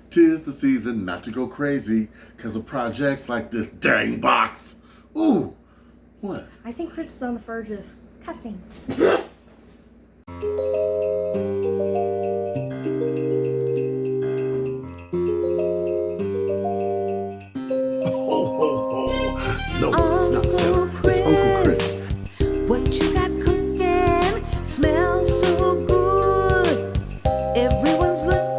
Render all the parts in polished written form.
'Tis the season not to go crazy because of projects like this dang box. Ooh, what? I think Chris is on the verge of cussing. No, it's not Santa. It's Uncle Chris. What you got cooking smells so good. Everyone's looking.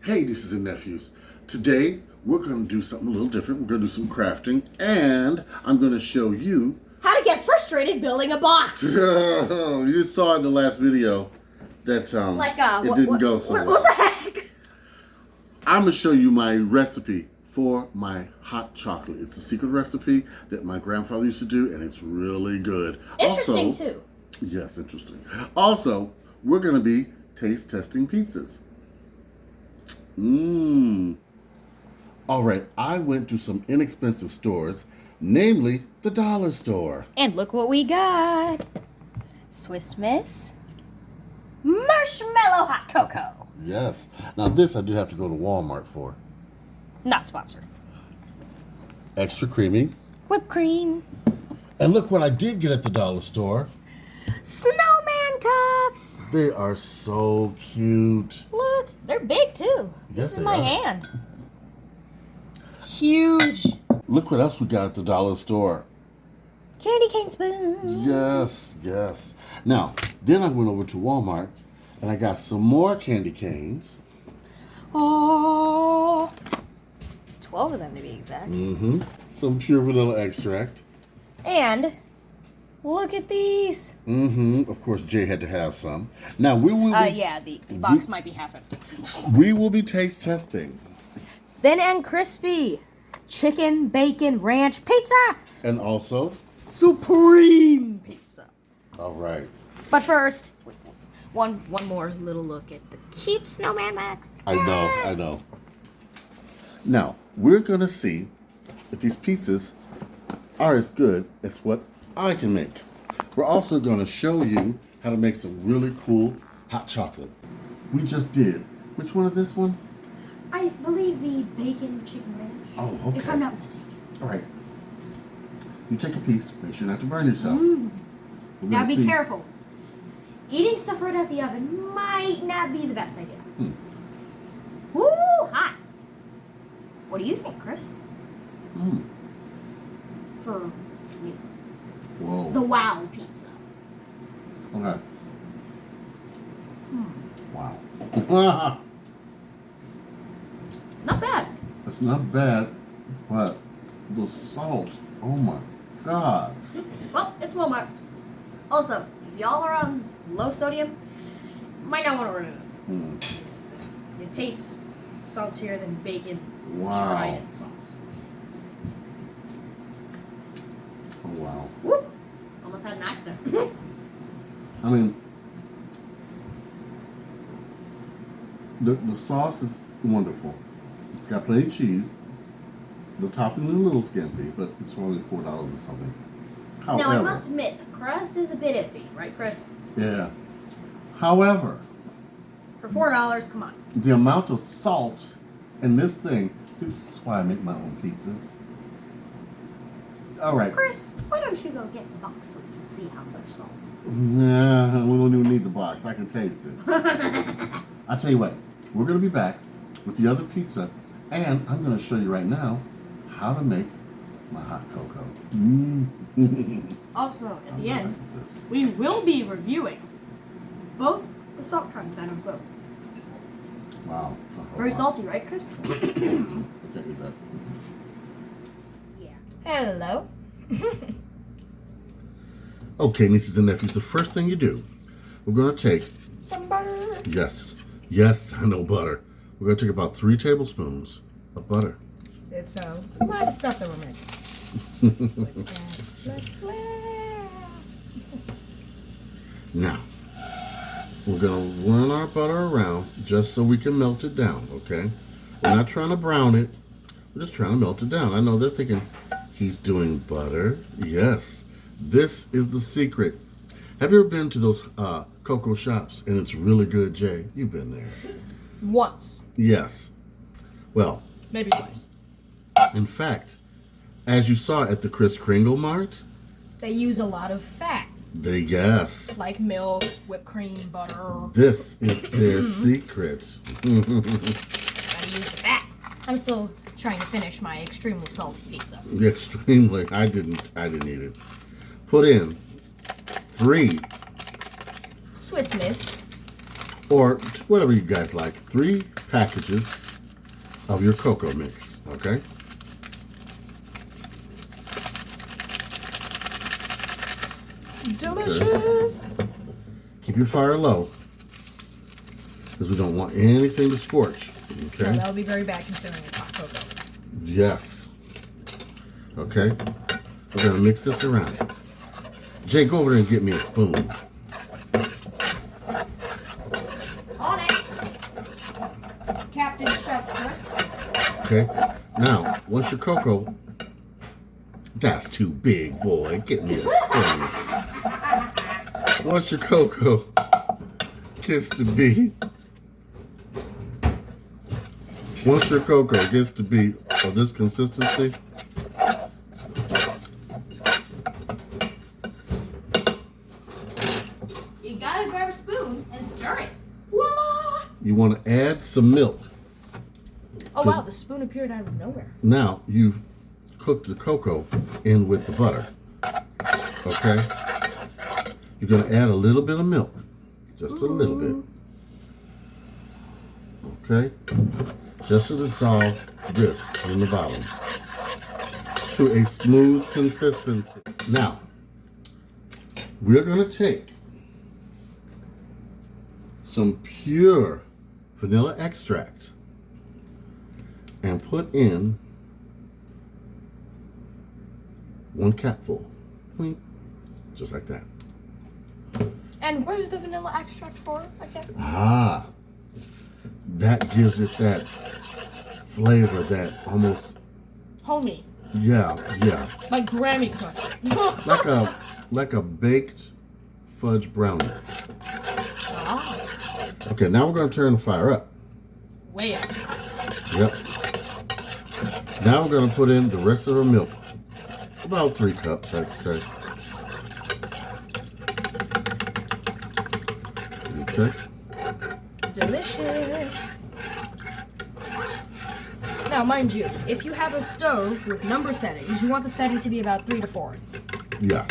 Hey, nieces and nephews. Today, we're going to do something a little different. We're going to do some crafting, and I'm going to show you How to get frustrated building a box. you saw in the last video that it didn't go so well. What the heck? I'm going to show you my recipe for my hot chocolate. It's a secret recipe that my grandfather used to do, and it's really good. Interesting, Also, too. yes, interesting. Also, we're going to be taste testing pizzas. All right, I went to some inexpensive stores, namely the dollar store. And look what we got. Swiss Miss. Marshmallow hot cocoa. Yes. Now this I did have to go to Walmart for. Not sponsored. Extra creamy. Whipped cream. And look what I did get at the dollar store. Snowman cups. They are so cute. Look, they're big too. Yes, This is they my are. hand. Huge. Look what else we got at the dollar store. Candy cane spoons. Yes, yes. Now, then I went over to Walmart and I got some more candy canes. Oh. 12 of them to be exact. Some pure vanilla extract. And look at these. Of course, Jay had to have some. Now, we will be, Yeah, the box might be half empty. we will be taste testing. Thin and crispy. Chicken, bacon, ranch, pizza. And also, Supreme pizza. all right, But first, one more little look at the cute snowman Max. I know. Now, we're going to see if these pizzas are as good as what I can make. We're also going to show you how to make some really cool hot chocolate. We just did. Which one is this one? I believe the bacon chicken ranch. Oh, okay. If I'm not mistaken. All right. You take a piece. Make sure not to burn yourself. We're Now gonna be see- careful. Eating stuff right out the oven might not be the best idea. Woo, hot. What do you think, Chris? For Whoa. the wow pizza. Okay. Wow. Not bad. It's not bad, but the salt. Oh my God. Well, it's Walmart. Also, if y'all are on low sodium, you might not want to order this. It tastes saltier than bacon. Wow. Trident salt. Oh wow. Whoop! Almost had an accident. I mean, the sauce is wonderful. It's got plain cheese. The topping is a little skimpy, but it's only $4 or something. However, Now, I must admit, the crust is a bit iffy, right, Chris? yeah. However, For $4, come on. the amount of salt in this thing. See, this is why I make my own pizzas. All right. Chris, why don't you go get the box so we can see how much salt? Nah, we don't even need the box. I can taste it. I'll tell you what. We're going to be back with the other pizza, and I'm going to show you right now how to make my hot cocoa. Also, at the I end, like this. we will be reviewing both the salt content of both. Wow. Very salty, right, Chris? Okay, eat that. Yeah. Hello. Okay, nieces and nephews, the first thing you do, we're going to take, Some butter. yes, I know butter. We're going to take about 3 tablespoons of butter. It's a lot of stuff that we're making. Now, we're going to run our butter around just so we can melt it down, okay? We're not trying to brown it. We're just trying to melt it down. I know they're thinking, he's doing butter. Yes, this is the secret. Have you ever been to those cocoa shops and it's really good, Jay? You've been there. Once. Yes. Well, Maybe twice. in fact, as you saw at the Kris Kringle Mart, They use a lot of fat. yes. Like milk, whipped cream, butter. This is their secret. Gotta use the fat. I'm still trying to finish my extremely salty pizza. Extremely. I didn't eat it. Put in 3 Swiss Miss. or whatever you guys like, 3 packages of your cocoa mix, okay? Delicious. Keep your fire low because we don't want anything to scorch, No, okay? that would be very bad considering it's hot cocoa. Yes. Okay? We're going to mix this around. Jay, go over there and get me a spoon. On it. Captain Chef Chris. Okay? Now, once your cocoa... That's too big, boy. Get me a spoon. Once your cocoa gets to be... Once your cocoa gets to be of this consistency... You gotta grab a spoon and stir it. Voila! You want to add some milk. Oh wow, the spoon appeared out of nowhere. Now, you've cooked the cocoa in with the butter. Okay? You're going to add a little bit of milk. Just a little bit. Okay? Just to dissolve this in the bottom to a smooth consistency. Now, we're going to take some pure vanilla extract and put in 1 capful. Just like that. And what is the vanilla extract for again? Ah, that gives it that flavor, that almost, Homey. yeah, Like Grammy cook. like a baked fudge brownie. Ah, Okay, now we're going to turn the fire up. way up. Yep. Now we're going to put in the rest of the milk. About 3 cups, I'd say. Okay. Delicious. Now, mind you, if you have a stove with number settings, you want the setting to be about 3 to 4. Yeah.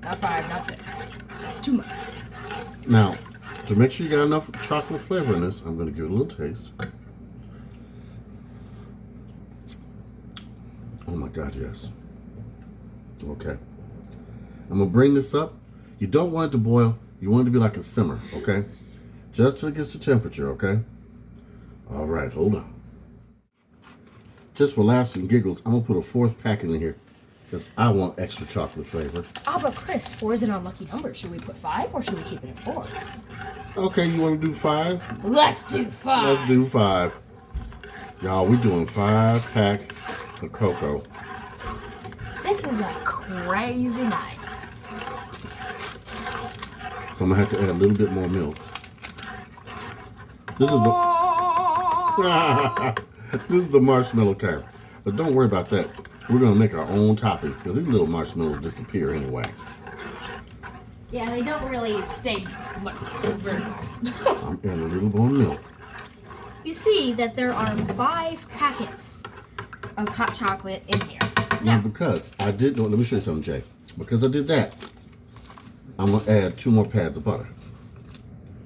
Not 5, not 6. That's too much. Now, to make sure you got enough chocolate flavor in this, I'm going to give it a little taste. Oh my God, yes. Okay. I'm going to bring this up. You don't want it to boil. You want it to be like a simmer, okay? Just till it gets the temperature, okay? All right, hold on. Just for laughs and giggles, I'm going to put a 4th packet in here because I want extra chocolate flavor. Ah, but Chris, 4 is an unlucky number. Should we put 5 or should we keep it at 4? Okay, you want to do 5? Let's do 5. Let's do 5. Y'all, we're doing 5 packs of cocoa. This is a crazy night. So I'm gonna have to add a little bit more milk. This is the this is the marshmallow kind. But don't worry about that. We're gonna make our own toppings because these little marshmallows disappear anyway. Yeah, they don't really stay very long. I'm adding a little more milk. You see that there are 5 packets of hot chocolate in here. Now because I did, let me show you something, Jay. Because I did that, I'm gonna add 2 more pads of butter.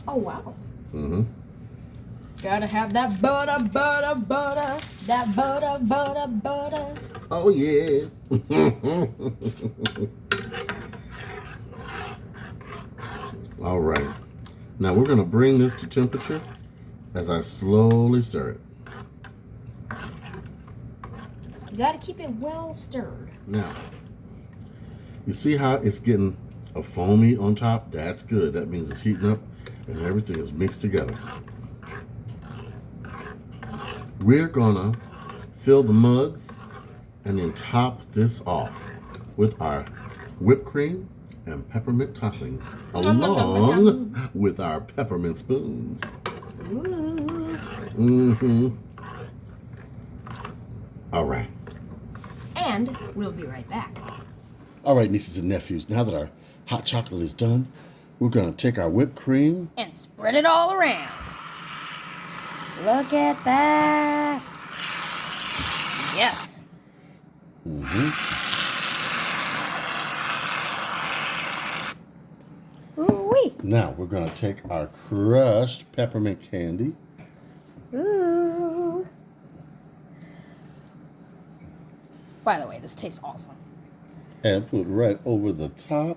Oh, wow. Mm-hmm. Gotta have that butter, butter, butter. That butter, butter, butter. Oh yeah. All right. Now we're gonna bring this to temperature as I slowly stir it. You gotta keep it well stirred. Now, you see how it's getting a foamy on top? That's good. That means it's heating up and everything is mixed together. We're gonna fill the mugs and then top this off with our whipped cream and peppermint toppings along with our peppermint spoons. Ooh. Mm-hmm. All right. And we'll be right back. All right, nieces and nephews, now that our hot chocolate is done, we're going to take our whipped cream. And spread it all around. Look at that. Yes. Mm-hmm. Ooh-wee. Now we're going to take our crushed peppermint candy. Ooh. By the way, this tastes awesome. And put right over the top.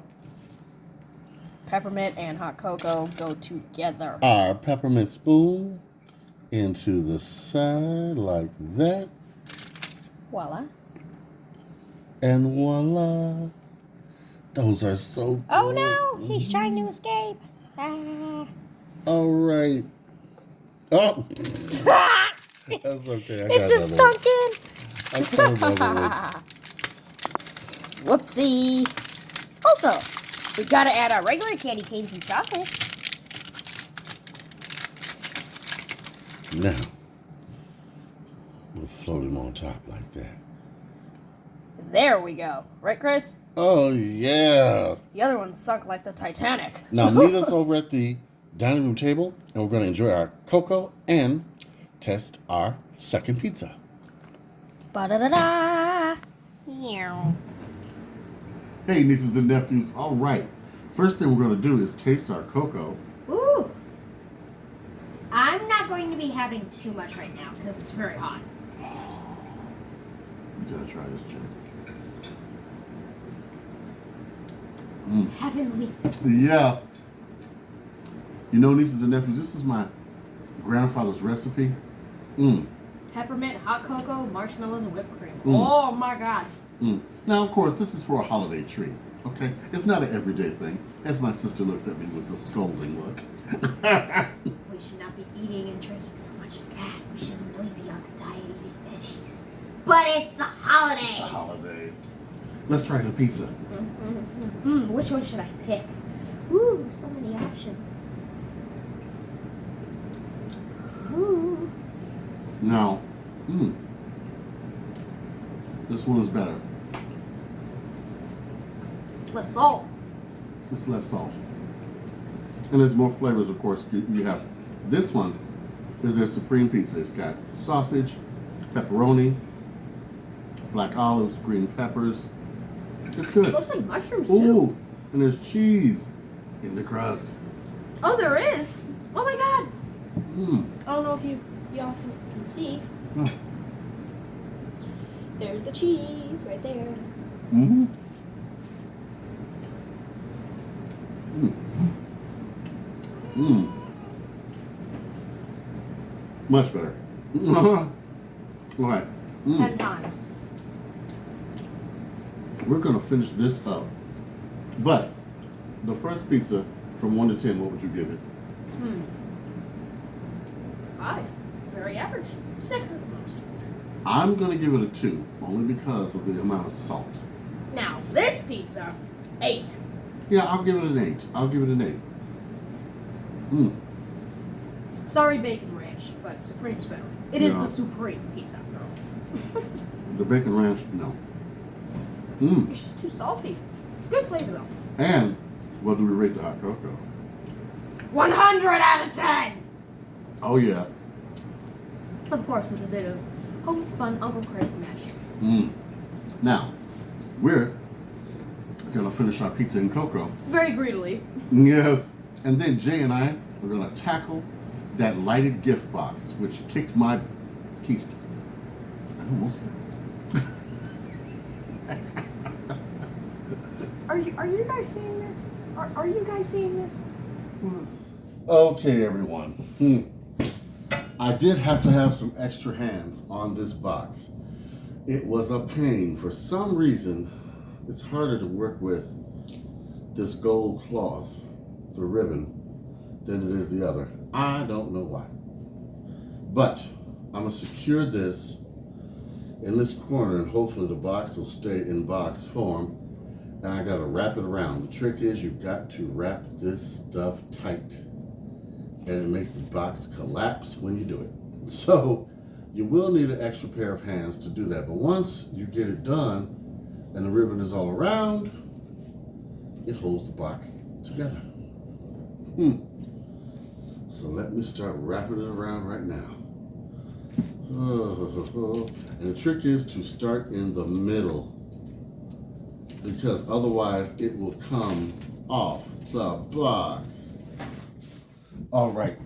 Peppermint and hot cocoa go together. Our peppermint spoon into the side like that. Voila. And voila. Those are so good. Oh no, he's trying to escape. Ah. All right. Oh. That's okay. It's just sunk in. I got another one. Whoopsie. Also, we gotta add our regular candy canes and chocolate. Now, we'll float him on top like that. There we go. Right, Chris? Oh, yeah. The other one sunk like the Titanic. Now, meet us over at the dining room table, and we're going to enjoy our cocoa and test our second pizza. Ba-da-da-da. Meow. Hey, nieces and nephews. All right. First thing we're going to do is taste our cocoa. Ooh. I'm not going to be having too much right now because it's very hot. You got to try this, Jim. Heavenly. Yeah. You know, nieces and nephews, this is my grandfather's recipe. Peppermint, hot cocoa, marshmallows, and whipped cream. Oh my god. Now, of course, this is for a holiday treat, okay? It's not an everyday thing, as my sister looks at me with a scolding look. We should not be eating and drinking so much fat. We should really be on a diet eating veggies. But it's the holidays. It's a holiday. Let's try the pizza. Which one should I pick? Ooh, so many options. Ooh. Now, this one is better. Less salt. It's less salt. And there's more flavors, of course. You have this one is their supreme pizza. It's got sausage, pepperoni, black olives, green peppers. It's good. It looks like mushrooms too. Ooh, and there's cheese in the crust. Oh, there is. Oh my god. I don't know if y'all can see. Oh. There's the cheese right there. Much better. All right. 10 times. We're going to finish this up. But the first pizza, from 1 to 10, what would you give it? 5. Very average. 6 at the most. I'm going to give it a 2, only because of the amount of salt. Now, this pizza, 8. Yeah, I'll give it an 8. I'll give it an 8. Sorry, Bacon Ranch, but Supreme's better. It is Yeah. the Supreme pizza, after all. The bacon ranch, no. It's just too salty. Good flavor, though. And what do we rate the hot cocoa? 100 out of 10! Oh, yeah. Of course, with a bit of homespun Uncle Chris magic. Now, we're going to finish our pizza and cocoa. Very greedily. Yes. And then Jay and I are going to tackle that lighted gift box, which kicked my keister. I almost passed. Are you guys seeing this? Are you guys seeing this? Okay, everyone. I did have to have some extra hands on this box. It was a pain. For some reason, it's harder to work with this gold cloth, the ribbon, than it is the other. I don't know why. But I'm going to secure this in this corner, and hopefully the box will stay in box form. And I gotta wrap it around. The trick is you've got to wrap this stuff tight. And it makes the box collapse when you do it. So you will need an extra pair of hands to do that. But once you get it done and the ribbon is all around, it holds the box together. So let me start wrapping it around right now. And the trick is to start in the middle, because otherwise it will come off the box. All right.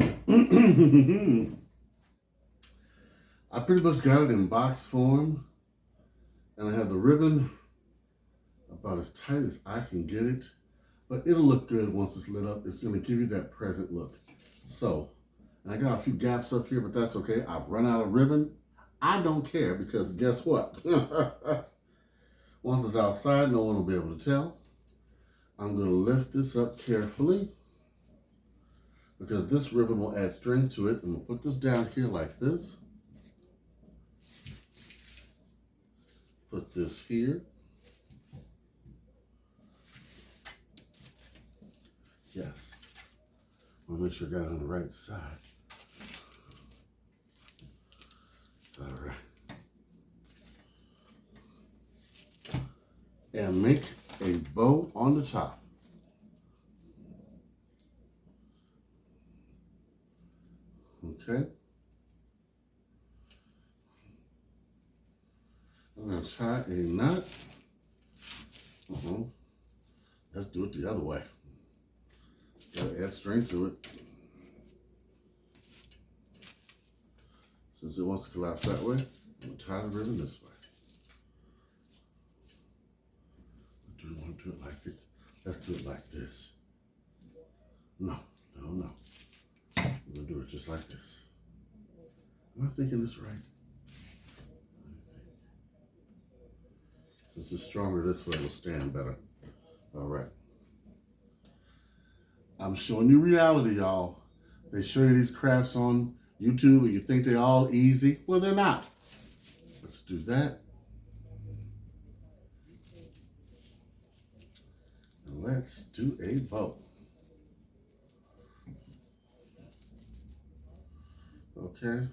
I pretty much got it in box form, and I have the ribbon about as tight as I can get it, but it'll look good once it's lit up. It's gonna give you that present look. So, and I got a few gaps up here, but that's okay. I've run out of ribbon. I don't care, because guess what? Once it's outside, no one will be able to tell. I'm gonna lift this up carefully, because this ribbon will add strength to it. I'm gonna put this down here like this. Put this here. Yes. I'll make sure I got it on the right side. All right. And make a bow on the top. Okay. I'm going to tie a knot. Let's do it the other way. Got to add strength to it. Since it wants to collapse that way, I'm going to tie the ribbon this way. Do we want to do it like this? Let's do it like this. No. We're going to do it just like this. Am I thinking this right? Let me think. Since it's stronger this way, it'll stand better. All right. I'm showing you reality, y'all. They show you these crafts on YouTube and you think they're all easy. Well, they're not. Let's do that. And let's do a bow. Okay.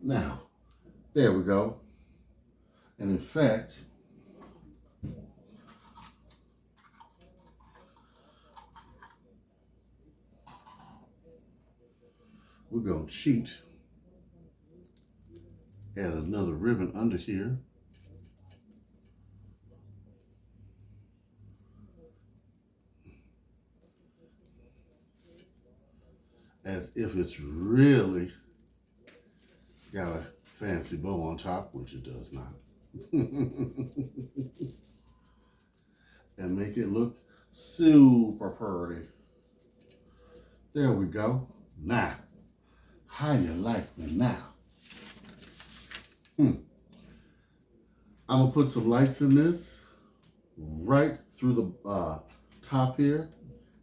Now, there we go. And in fact, we're going to cheat. Add another ribbon under here. As if it's really got a fancy bow on top, which it does not. And make it look super pretty. There we go. Now, how you like me now? I'm gonna put some lights in this right through the top here.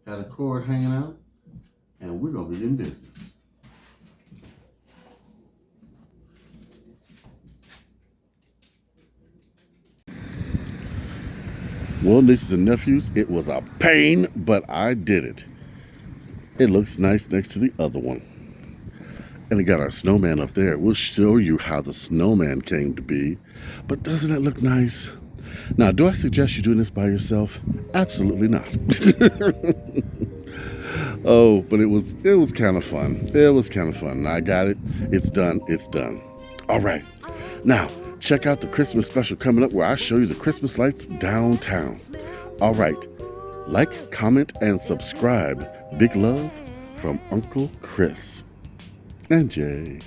Had a cord hanging out, and we're gonna be in business. Well, nieces and nephews, it was a pain, but I did it. It looks nice next to the other one. And we got our snowman up there. We'll show you how the snowman came to be. But doesn't it look nice? Now, do I suggest you doing this by yourself? Absolutely not. Oh, but it was kind of fun. It was kind of fun. I got it. It's done. It's done. All right. Now, check out the Christmas special coming up where I show you the Christmas lights downtown. All right. Like, comment, and subscribe. Big love from Uncle Chris and Jay.